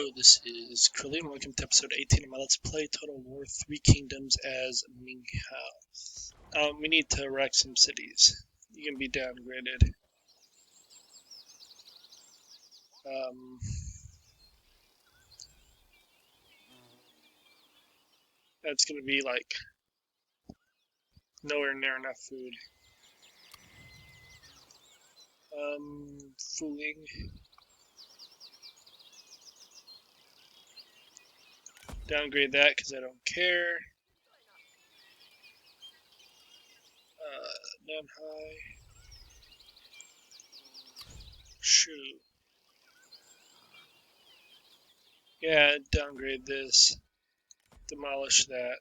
Hello, this is Curly, and welcome to episode 18 of my Let's Play Total War 3 Kingdoms as Meng Huo. We need to wreck some cities. You can be downgraded. That's gonna be like nowhere near enough food. Fooling. Downgrade that because I don't care. Down high. Shoot. Yeah, downgrade this. Demolish that.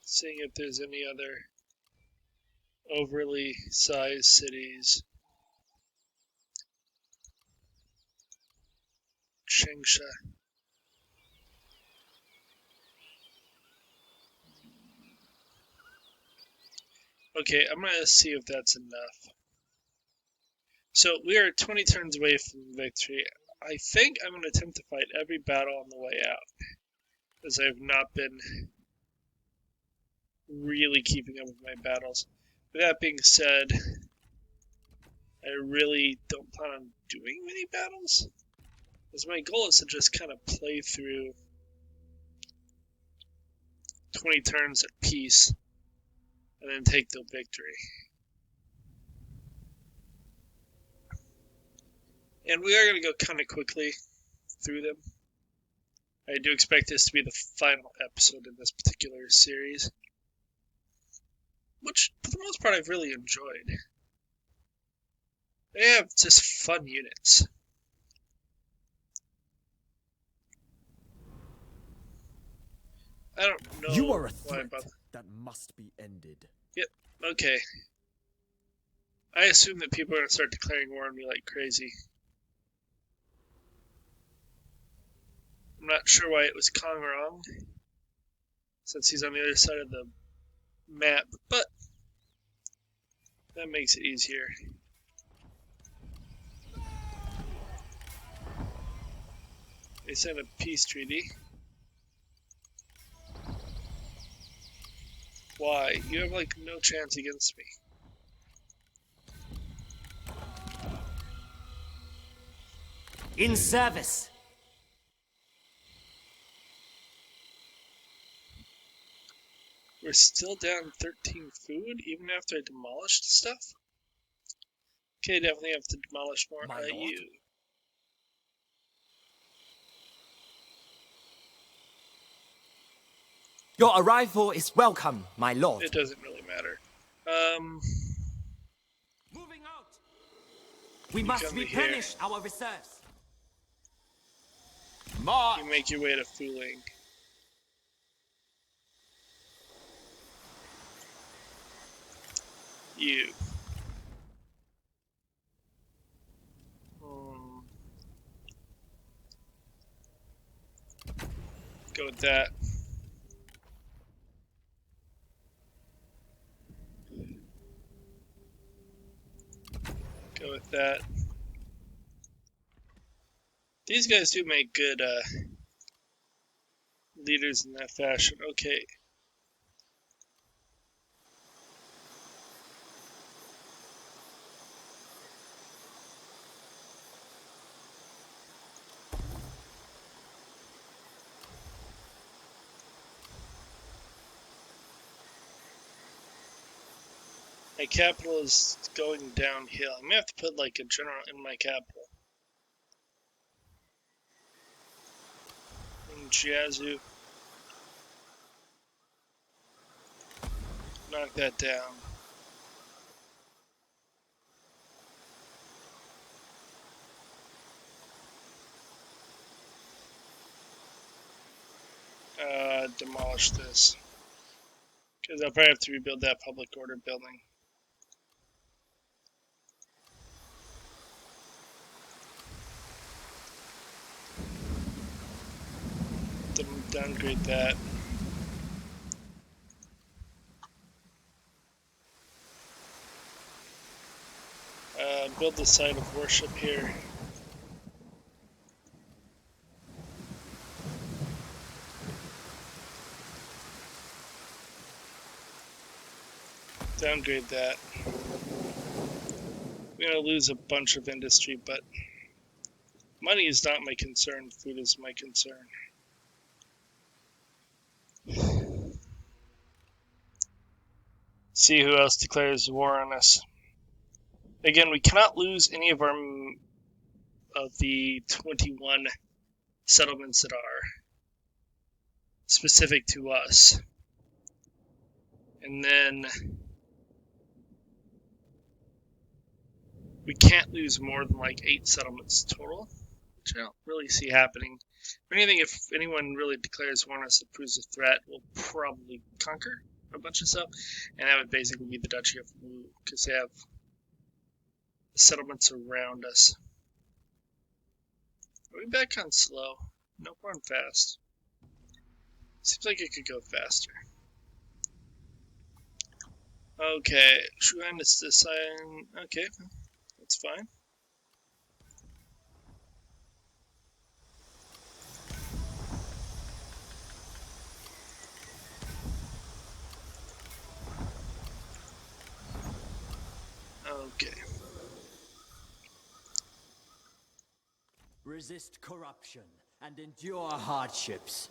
Seeing if there's any other overly sized cities. Changsha. Okay, I'm gonna see if that's enough. So we are 20 turns away from victory. I think I'm gonna attempt to fight every battle on the way out, as I've not been really keeping up with my battles. With that being said, I really don't plan on doing many battles, as my goal is to just kind of play through 20 turns at peace and then take the victory. And we are going to go kind of quickly through them. I do expect this to be the final episode in this particular series, which for the most part I've really enjoyed. They have just fun units. I don't know You are a why threat about that must be ended. Yep, okay. I assume that people are going to start declaring war on me like crazy. I'm not sure why it was Kong wrong, since he's on the other side of the map, but that makes it easier. They signed a peace treaty. Why? You have like no chance against me. In service. We're still down 13 food, even after I demolished stuff? Okay, definitely have to demolish more. My lord? You. Your arrival is welcome, my lord. It doesn't really matter. Moving out. We You must come to replenish our reserves. You make your way to Fuling. You. Go with that. Go with that. These guys do make good leaders in that fashion. Okay. My capital is going downhill. I'm gonna have to put like a general in my capital. In Jiazu. Knock that down. Demolish this. Because I'll probably have to rebuild that public order building. Downgrade that. build the site of worship here. Downgrade that. We're gonna lose a bunch of industry, but money is not my concern. Food is my concern. See who else declares war on us. Again, we cannot lose any of the 21 settlements that are specific to us. And then we can't lose more than like 8 settlements total, which I don't really see happening. If anything, if anyone really declares war on us that proves a threat, we'll probably conquer a bunch of stuff, and that would basically be the Duchy of Wu, because they have settlements around us. Are we back on slow? Nope, we're on fast. Seems like it could go faster. Okay, Shuan is deciding. Okay, that's fine. Okay. Resist corruption and endure hardships.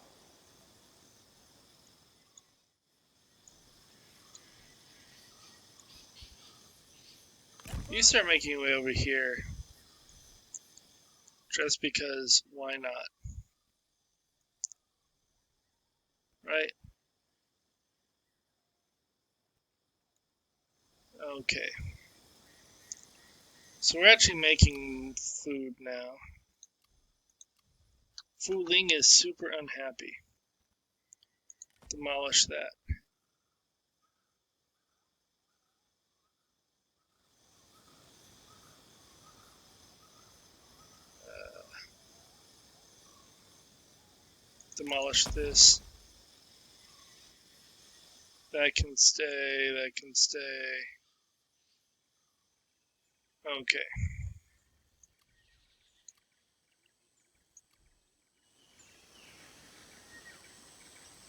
You start making your way over here. Just because, why not? Right? Okay. So we're actually making food now. Fu Ling is super unhappy. Demolish that. Demolish this. That can stay, that can stay. Okay.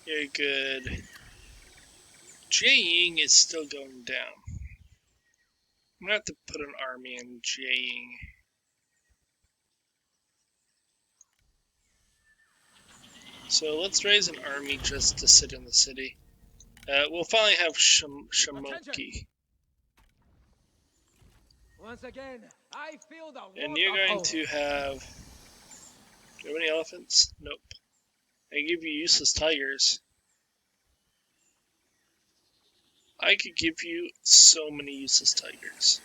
Very good. Jiaying is still going down. I'm gonna have to put an army in Jiaying. So let's raise an army just to sit in the city. We'll finally have Shamoki. Once again, I feel the And you're going to have... Do you have any elephants? Nope. I give you useless tigers. I could give you so many useless tigers.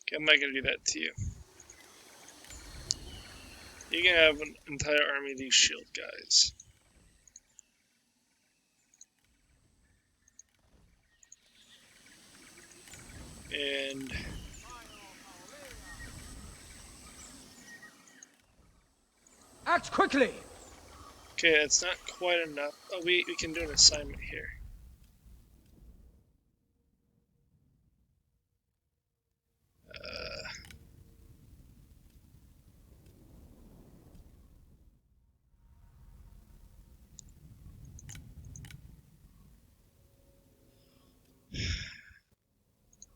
Okay, I'm not gonna do that to you. You can have an entire army of these shield guys. And act quickly. okay, that's not quite enough. Oh, we can do an assignment here.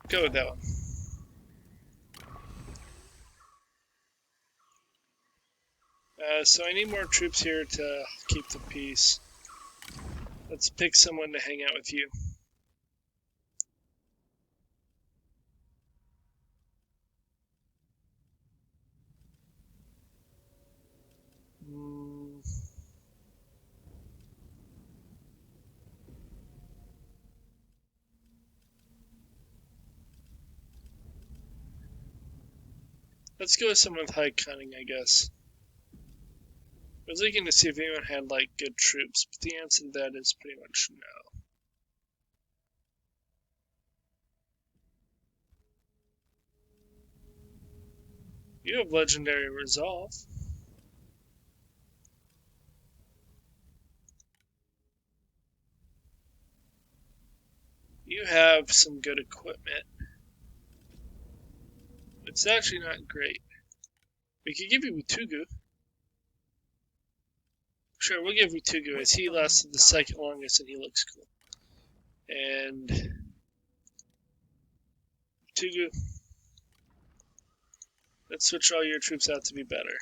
Go with that one. So I need more troops here to keep the peace. Let's pick someone to hang out with you. Let's go with someone with high cunning, I guess. I was looking to see if anyone had like good troops, but the answer to that is pretty much no. You have legendary resolve. You do have some good equipment. It's actually not great. We could give you Utugu. Sure, we'll give Utugu as he lasted the second longest and he looks cool. And Utugu, let's switch all your troops out to be better.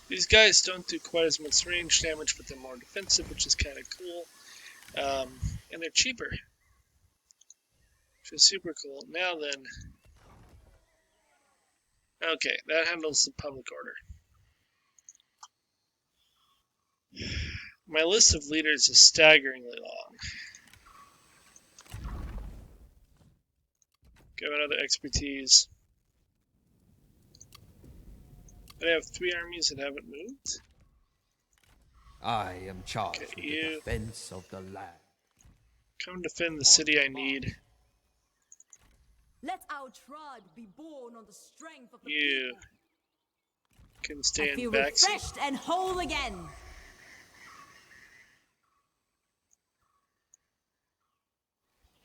These guys don't do quite as much range damage, but they're more defensive, which is kind of cool. And they're cheaper, which is super cool. Now then, okay, that handles the public order. My list of leaders is staggeringly long. Give another expertise. I have 3 armies that haven't moved. I am charged Okay, with you the defense of the land. come defend the city I need. Let our tribe be born on the strength of the You people. can I stand feel back. refreshed and whole again.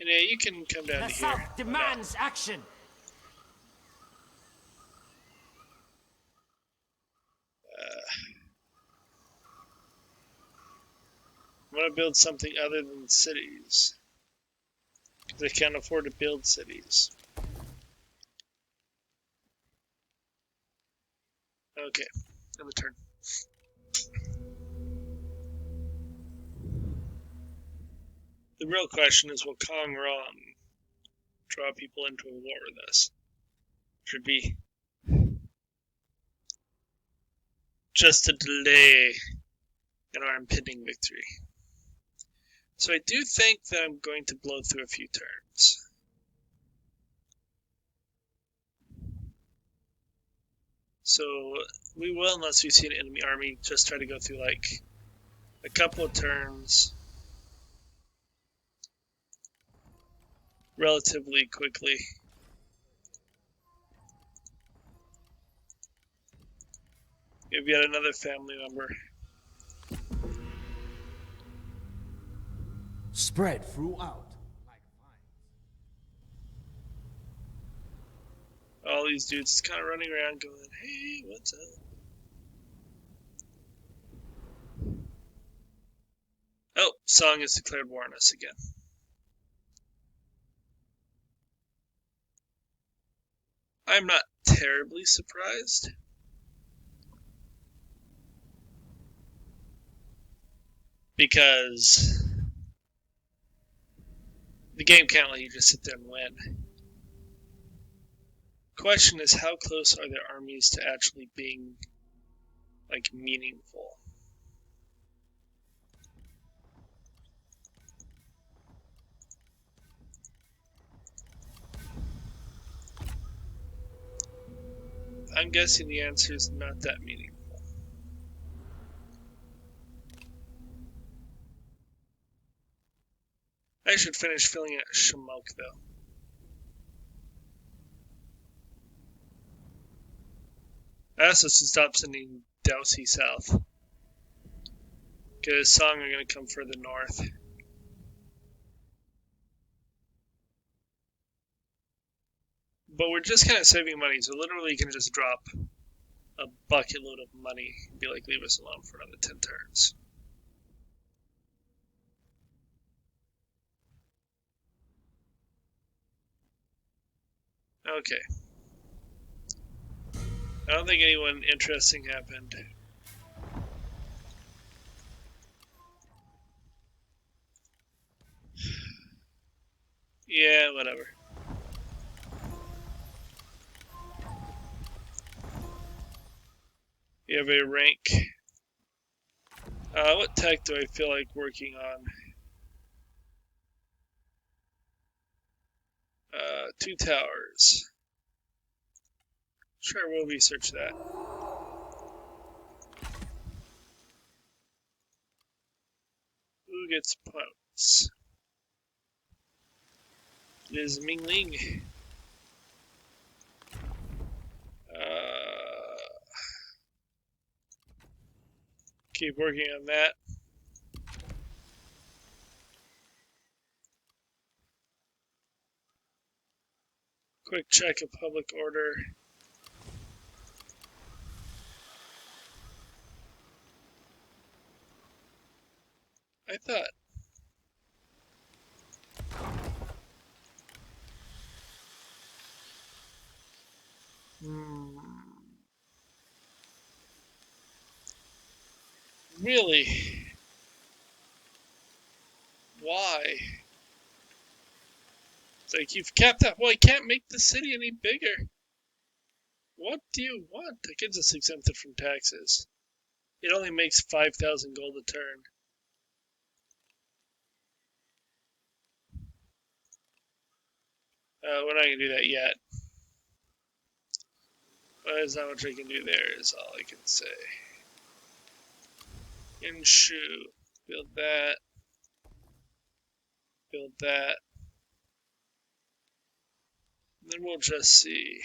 And yeah, you can come down The to here. South demands action. I'm gonna build something other than cities. Because I can't afford to build cities. Okay, another turn. The real question is, will Kong Ron draw people into a war with us? Should be just a delay in our impending victory. So I do think that I'm going to blow through a few turns. So we will, unless we see an enemy army, just try to go through like a couple of turns relatively quickly. Give yet another family member. Spread throughout. All these dudes kind of running around going, hey, what's up? Oh, Song has declared war on us again. I'm not terribly surprised. Because the game can't let you just sit there and win. Question is, how close are their armies to actually being, like, meaningful? I'm guessing the answer is not that meaningful. I should finish filling out Shimok, though. I also should stop sending Dousey south. Because Song are going to come further north. But we're just kind of saving money, so literally you can just drop a bucket load of money and be like, leave us alone for another 10 turns. Okay. I don't think anyone interesting happened. Yeah, whatever. You have a rank. What tech do I feel like working on? 2 towers. Sure, we'll research that. Who gets points? It is Mingling. Keep working on that. Quick check of public order. I thought. Really? Why? It's like, you've capped that. Well, I can't make the city any bigger. What do you want? It gets us exempted from taxes. It only makes 5,000 gold a turn. We're not going to do that yet. But there's not much I can do there, is all I can say. Inshu. Build that. Build that. And then we'll just see.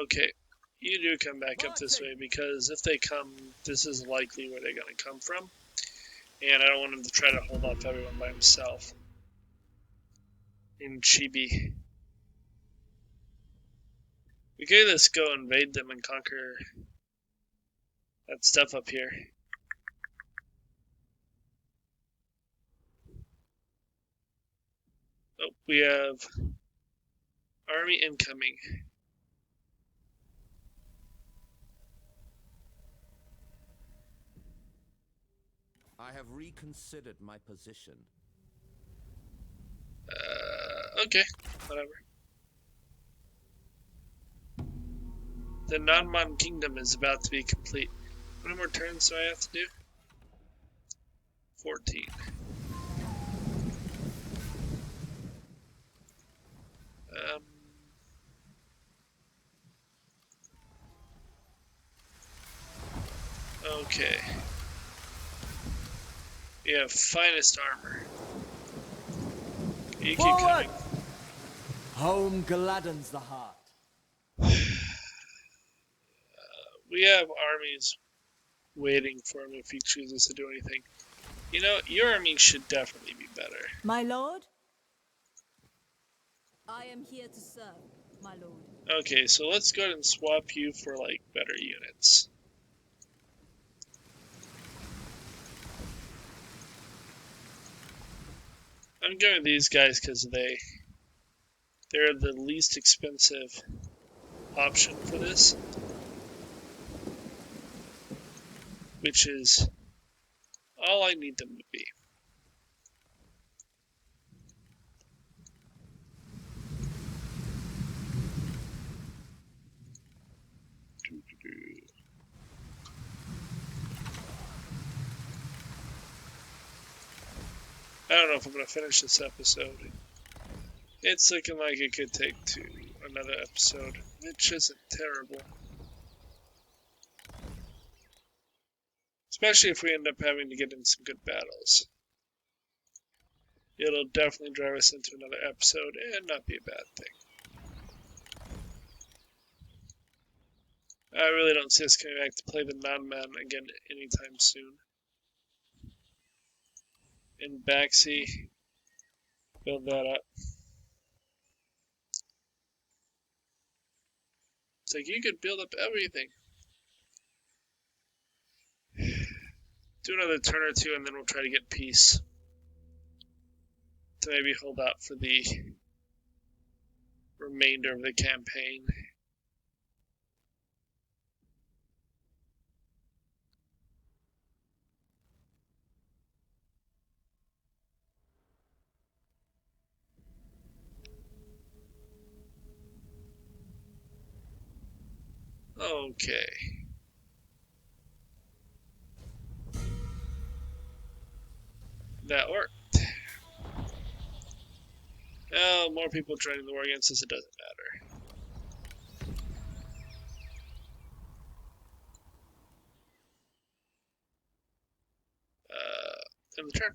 Okay. You do come back up this way, because if they come, this is likely where they're going to come from. And I don't want him to try to hold off everyone by himself. In Chibi. We could just go invade them and conquer that stuff up here. Oh, we have army incoming. I have reconsidered my position. Okay, whatever. The Nanman Kingdom is about to be complete. How many more turns do I have to do? 14. Okay. We have finest armor. You keep Forward! coming. Home gladdens the heart. We have armies waiting for him if he chooses to do anything. You know, your army should definitely be better. My lord? I am here to serve, my lord. Okay, so let's go ahead and swap you for, like, better units. I'm going with these guys because they're the least expensive option for this, which is all I need them to be. I don't know if I'm going to finish this episode. It's looking like it could take to another episode, which isn't terrible. Especially if we end up having to get in some good battles. It'll definitely drive us into another episode and not be a bad thing. I really don't see us coming back to play the non-man again anytime soon. In Baxi, build that up. It's like you could build up everything. Do another turn or two and then we'll try to get peace. To maybe hold out for the remainder of the campaign. Okay. That worked. Well, more people joining the war against us, it doesn't matter. End the turn.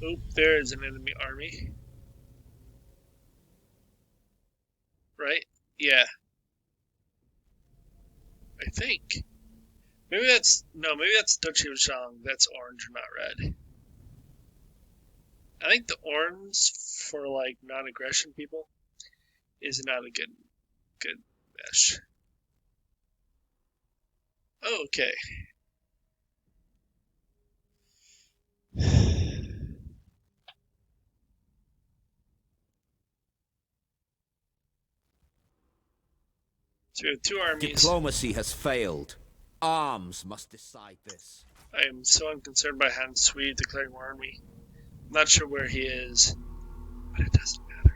Oop, there is an enemy army. Right? Yeah, I think. Maybe that's Duchy of Zhang. That's orange, not red. I think the orange for like non-aggression people is not a good mesh. Oh, okay. So we have two armies. Diplomacy has failed. Arms must decide this. I am so unconcerned by Han Sui declaring war on me. I'm not sure where he is, but it doesn't matter.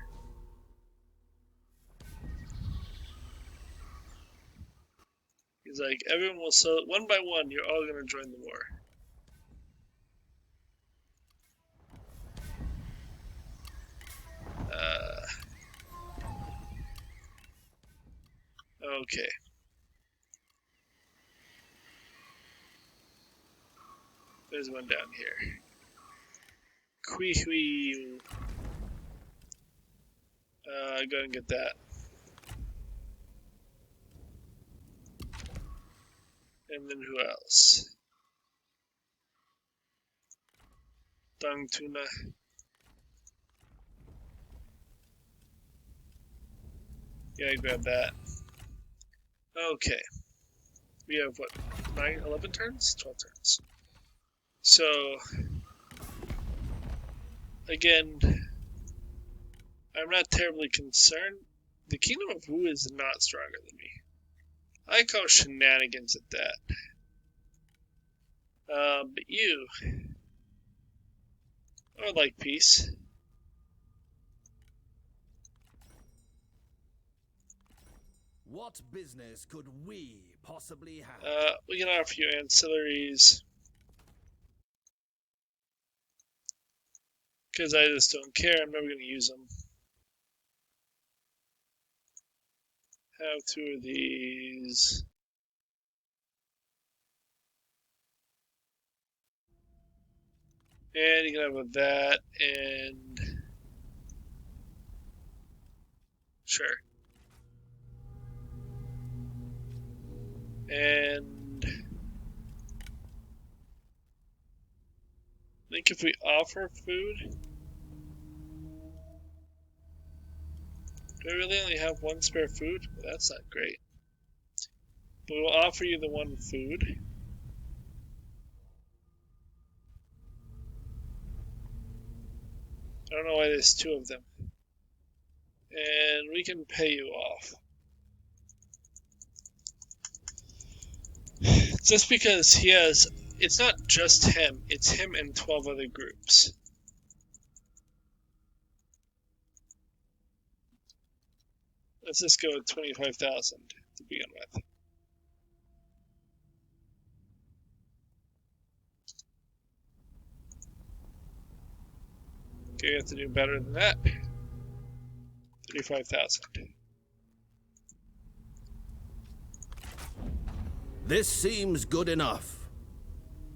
He's like, everyone will so one by one, you're all gonna join the war. Okay. There's one down here. Kui Hui. Go and get that. And then who else? Dang Tuna. Yeah, grab that. Okay. We have what? 11 turns? 12 turns. So, again, I'm not terribly concerned. The Kingdom of Wu is not stronger than me. I call shenanigans at that. But you, I would like peace. What business could we possibly have? We can offer you ancillaries. Because I just don't care, I'm never going to use them. Have two of these. And you can have that, and sure. And I think if we offer food, do I really only have one spare food? Well, that's not great. But we'll offer you the one food. I don't know why there's two of them. And we can pay you off. Just because he has, it's not just him, it's him and 12 other groups. Let's just go with 25,000 to begin with. Okay, we have to do better than that. 35,000. This seems good enough.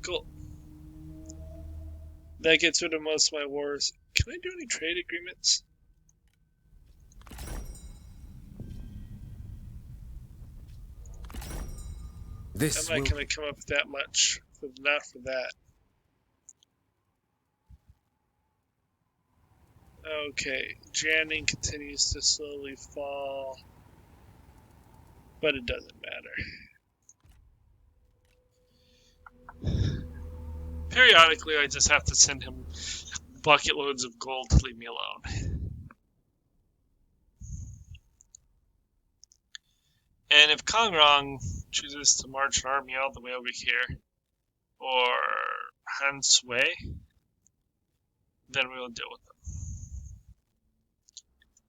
Cool. That gets rid of most of my wars. Can I do any trade agreements? I'm not going to come up with that much. Not for that. Okay, Janning continues to slowly fall, but it doesn't matter. Periodically, I just have to send him bucket loads of gold to leave me alone. And if Kongrong chooses to march an army all the way over here, or Han Sui, then we will deal with them.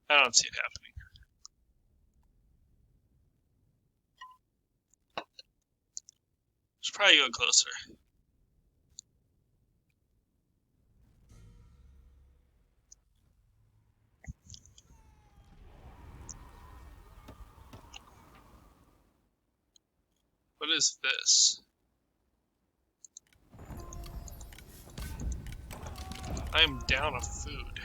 I don't see it happening. Should probably go closer. What is this? I'm down of food.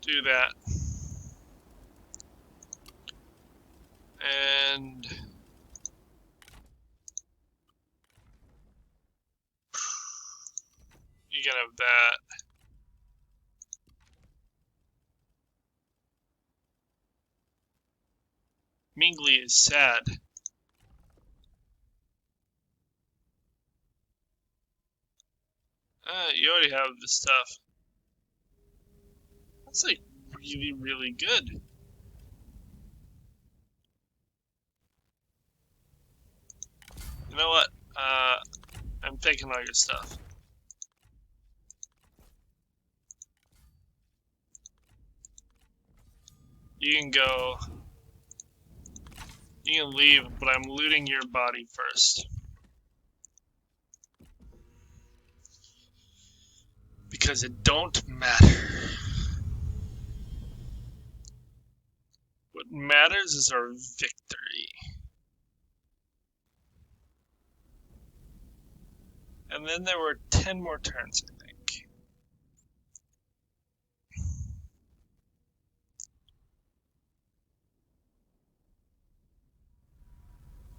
Do that. And you can have that. Mingli is sad. You already have the stuff. That's like really, really good. You know what? I'm taking all your stuff. You can go. You can leave, but I'm looting your body first. Because it don't matter. What matters is our victory. And then there were 10 more turns, I think.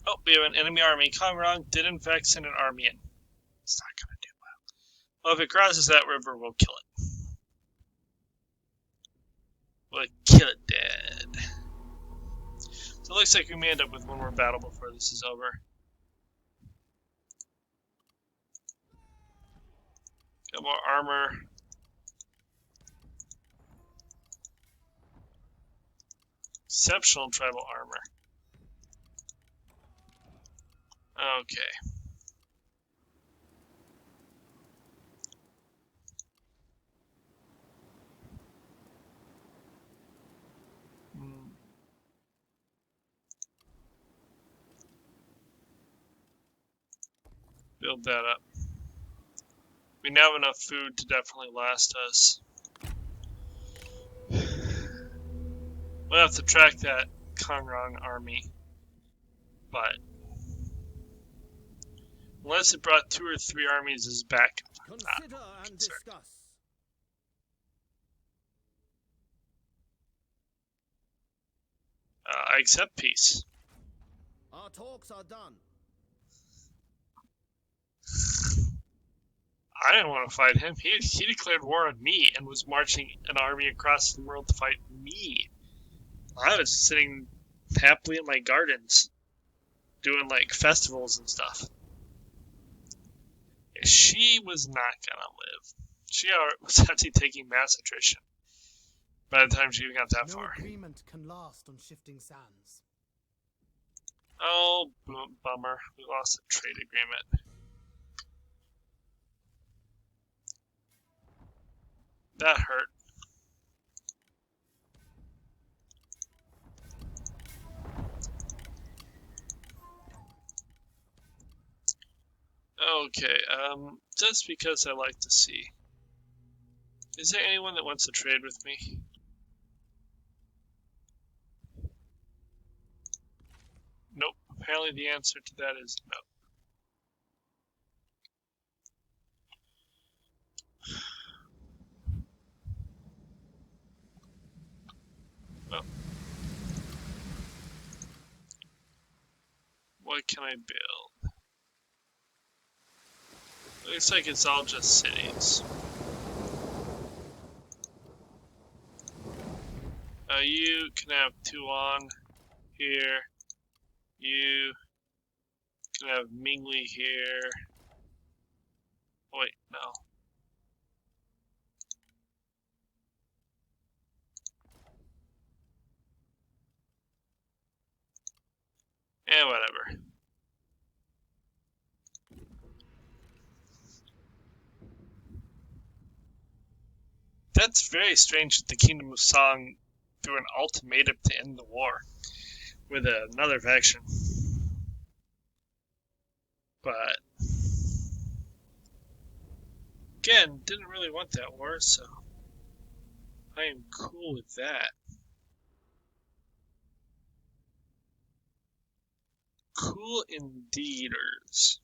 Oh, we have an enemy army. Kongrong did in fact send an army in. It's not gonna do well. Well, if it crosses that river, we'll kill it. We'll kill it dead. So it looks like we may end up with one more battle before this is over. Got more armor. Exceptional tribal armor. Okay. Build that up. We now have enough food to definitely last us. We'll have to track that Kongrong army, but unless it brought 2 or 3 armies as backup, I'm not Consider and concerned. discuss. I accept peace. Our talks are done. I didn't want to fight him. He declared war on me and was marching an army across the world to fight me. I was sitting happily in my gardens, doing like festivals and stuff. She was not gonna live. She was actually taking mass attrition by the time she even got that No far. agreement can last on shifting sands. Oh, bummer. We lost a trade agreement. That hurt. Okay, just because I like to see. Is there anyone that wants to trade with me? Nope. Apparently the answer to that is no. Well, what can I build? Looks like it's all just cities. You can have Tuan here. You can have Mingli here. Oh, wait, no. Eh, whatever. That's very strange that the Kingdom of Song threw an ultimatum to end the war with another faction. But Again, didn't really want that war, so I am cool with that. Cool indeeders.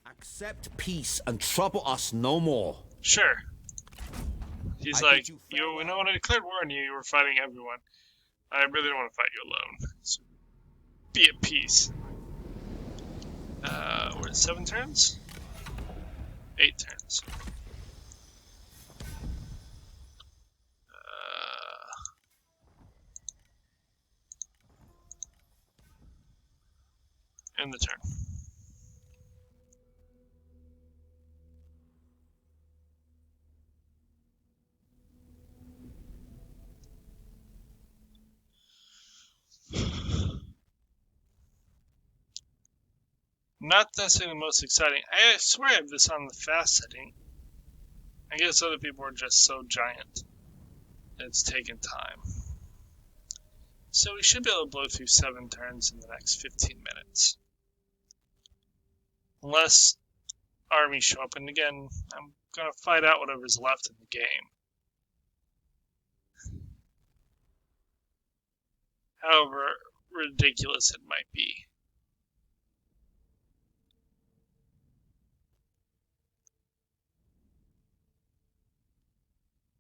Accept peace and trouble us no more. Sure. He's I like, bid you you know, farewell. when I declared war on you, you were fighting everyone. I really don't want to fight you alone. So be at peace. We're at 7 turns? 8 turns. End the turn. Not necessarily the most exciting. I swear I have this on the fast setting. I guess other people are just so giant. It's taken time. So we should be able to blow through 7 turns in the next 15 minutes. Unless armies show up, and again, I'm gonna fight out whatever's left in the game. However ridiculous it might be.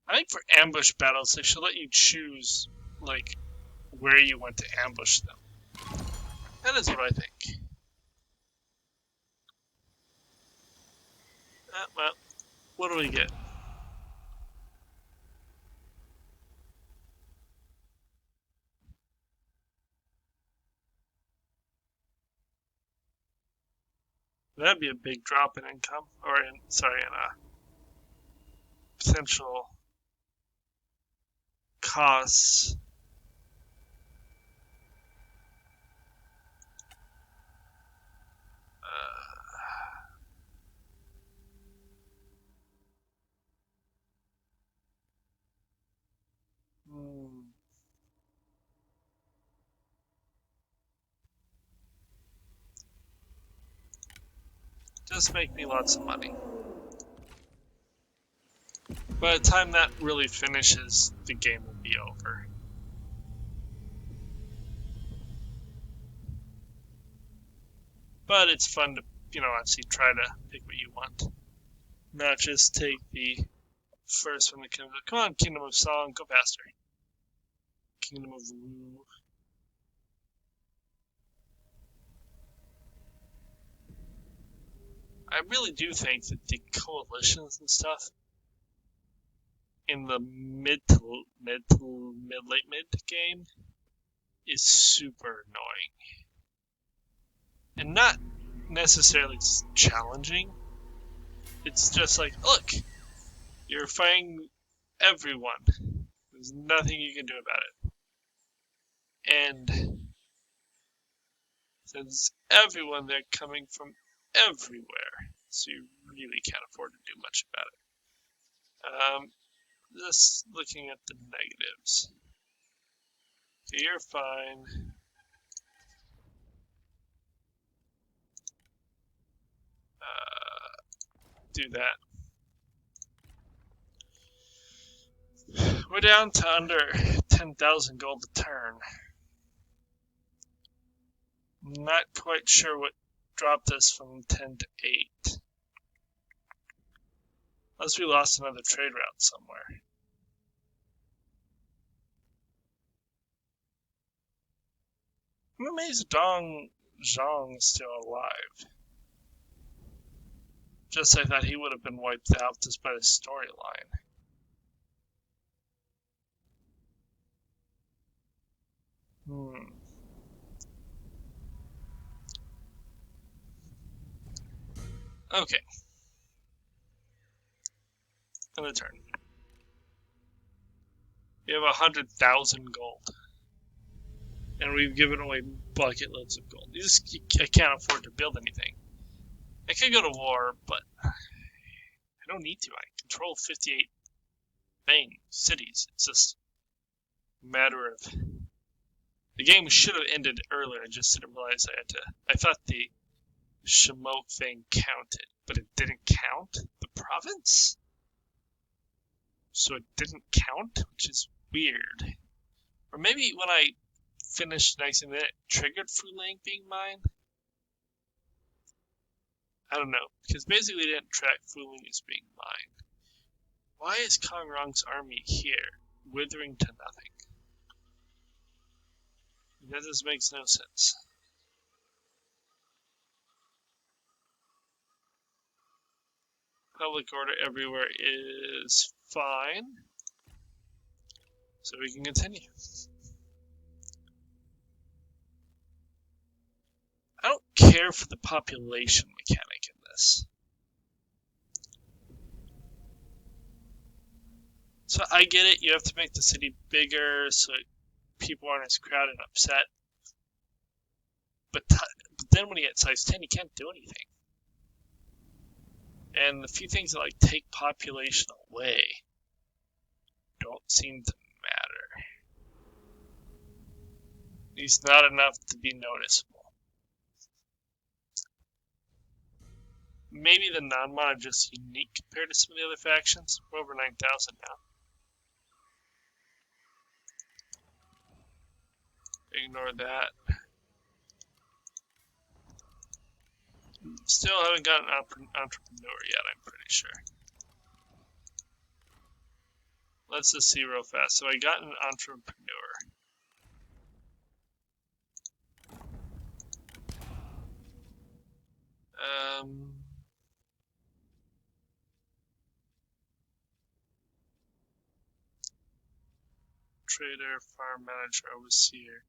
I think for ambush battles, they should let you choose, like, where you want to ambush them. That is what I think. Well, what do we get? That'd be a big drop in income, or in potential costs. Hmm. Just make me lots of money. By the time that really finishes, the game will be over. But it's fun to, actually try to pick what you want. Not just take the first from the kingdom. Come on, Kingdom of Song, go faster. Kingdom of Wu. I really do think that the coalitions and stuff in the late mid game is super annoying. And not necessarily challenging. It's just like, look, you're fighting everyone. There's nothing you can do about it. And since everyone, they're coming from everywhere. So you really can't afford to do much about it. Just looking at the negatives. Okay, you're fine. Do that. We're down to under 10,000 gold a turn. Not quite sure what dropped us from 10 to 8. Unless we lost another trade route somewhere. I'm amazed Dong Zhang is still alive. Just I thought he would have been wiped out just by the storyline. Okay. End of turn. We have 100,000 gold. And we've given away bucket loads of gold. I can't afford to build anything. I could go to war, but I don't need to. I control 58 cities. It's just a matter of The game should have ended earlier. I just didn't realize I had to. I thought the Shimoke thing counted, but it didn't count the province. So it didn't count, which is weird. Or maybe when I finished next and it triggered Fuling being mine. I don't know, because basically it didn't track Fuling as being mine. Why is Kongrong's army here, withering to nothing? That just makes no sense. Public order everywhere is fine. So we can continue. I don't care for the population mechanic in this. So I get it, you have to make the city bigger so people aren't as crowded and upset. But then when you get size 10, you can't do anything. And the few things that like take population away don't seem to matter. At least not enough to be noticeable. Maybe the non-mod are just unique compared to some of the other factions. We're over 9,000 now. Ignore that. Still haven't got an entrepreneur yet, I'm pretty sure. Let's just see real fast. So I got an entrepreneur. Trader, farm manager, overseer,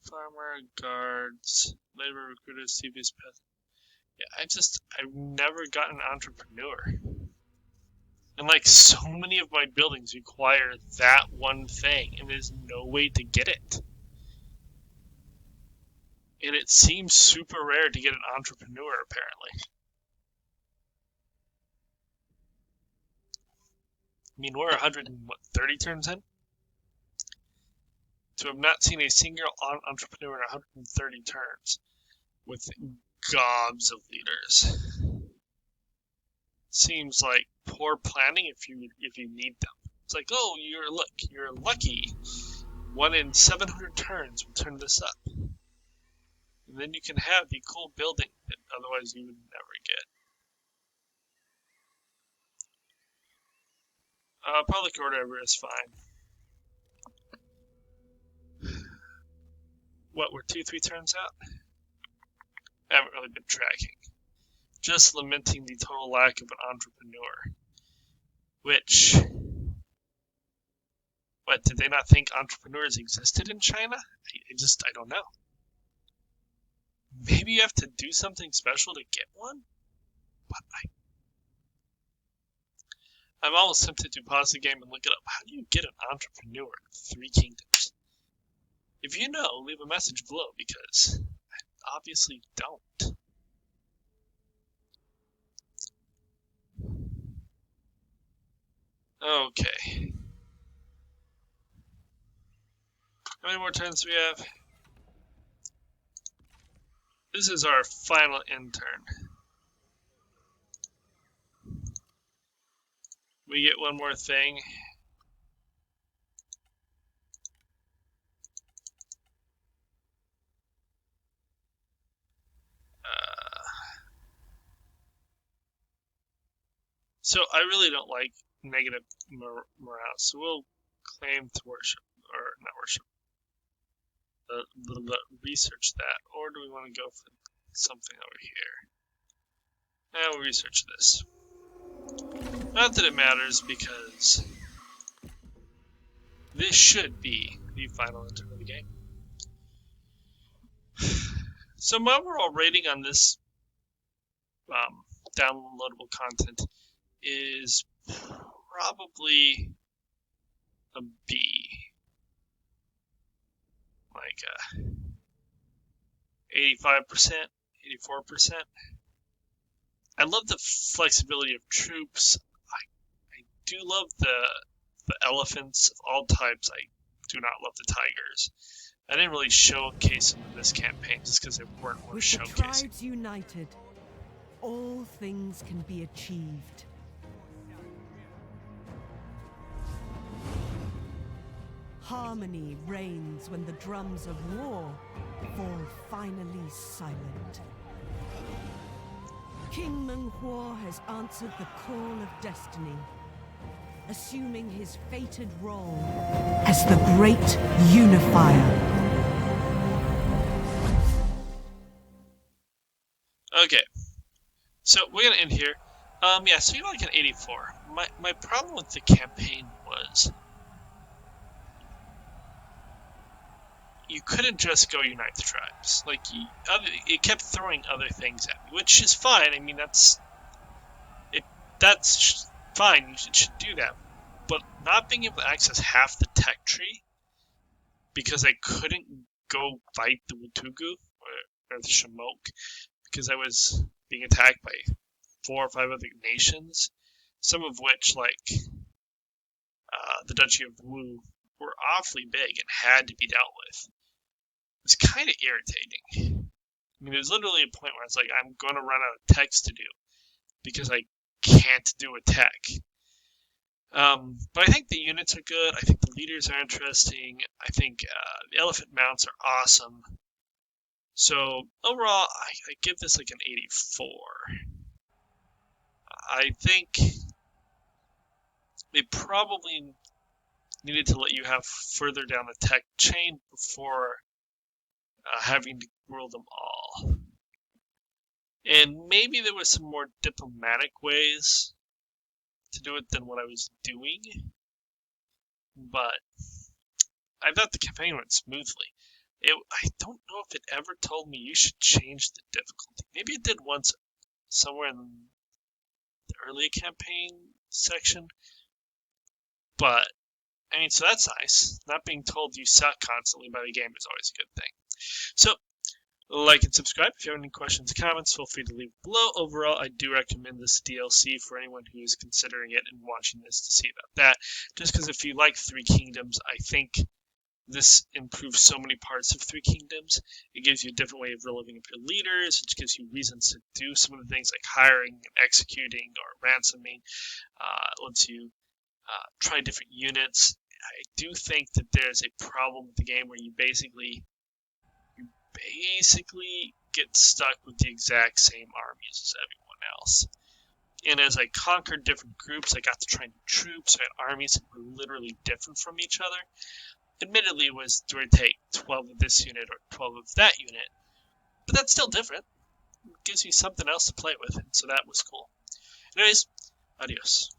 farmer, guards, labor recruiters, CVS pet. Yeah, I've never gotten an entrepreneur. And like so many of my buildings require that one thing, and there's no way to get it. And it seems super rare to get an entrepreneur, apparently. I mean, we're 130 turns in? So I've not seen a single entrepreneur in 130 turns with gobs of leaders. Seems like poor planning if you need them. It's like, oh, you're lucky. 1 in 700 turns will turn this up. And then you can have the cool building that otherwise you would never get. Public order everywhere is fine. What, we're 2-3 turns out? I haven't really been tracking. Just lamenting the total lack of an entrepreneur. Which... What, did they not think entrepreneurs existed in China? I don't know. Maybe you have to do something special to get one? But I'm almost tempted to pause the game and look it up. How do you get an entrepreneur in 3 kingdoms? If you know, leave a message below, because I obviously don't. Okay. How many more turns do we have? This is our final intern. We get one more thing. So I really don't like negative morale, so we'll claim to worship, or not worship, research that, or do we want to go for something over here? Now we'll research this. Not that it matters, because this should be the final intern of the game. So my overall rating on this downloadable content is probably a B. Like 85%, 84%. I love the flexibility of troops. I do love the elephants of all types. I do not love the tigers. I didn't really showcase them in this campaign just because they weren't worth With the showcasing. tribes united, all things can be achieved. Harmony reigns when the drums of war fall finally silent. King Meng Huo has answered the call of destiny, assuming his fated role as the Great Unifier. Okay, so we're gonna end here. Yeah, so you're like an 84. My problem with the campaign was you couldn't just go unite the tribes. Like, it kept throwing other things at me, which is fine. I mean, that's fine. You should do that. But not being able to access half the tech tree because I couldn't go fight the Watugu or the Shamok because I was being attacked by 4 or 5 other nations, some of which, like the Duchy of Wu, were awfully big and had to be dealt with. It's kind of irritating. I mean, there's literally a point where it's like, I'm going to run out of text to do because I can't do a tech. But I think the units are good. I think the leaders are interesting. I think the elephant mounts are awesome. So overall, I give this like an 84. I think they probably needed to let you have further down the tech chain before having to rule them all. And maybe there was some more diplomatic ways to do it than what I was doing. But I thought the campaign went smoothly. I don't know if it ever told me you should change the difficulty. Maybe it did once somewhere in the early campaign section. But, I mean, so that's nice. Not being told you suck constantly by the game is always a good thing. So, like and subscribe. If you have any questions or comments, feel free to leave below. Overall, I do recommend this DLC for anyone who is considering it and watching this to see about that. Just because if you like Three Kingdoms, I think this improves so many parts of Three Kingdoms. It gives you a different way of reliving up your leaders. It gives you reasons to do some of the things like hiring and executing or ransoming. It lets you try different units. I do think that there's a problem with the game where you basically get stuck with the exact same armies as everyone else. And as I conquered different groups, I got to try new troops. I had armies that were literally different from each other. Admittedly, it was, do I take 12 of this unit or 12 of that unit? But that's still different. It gives you something else to play with, and so that was cool. Anyways, adios.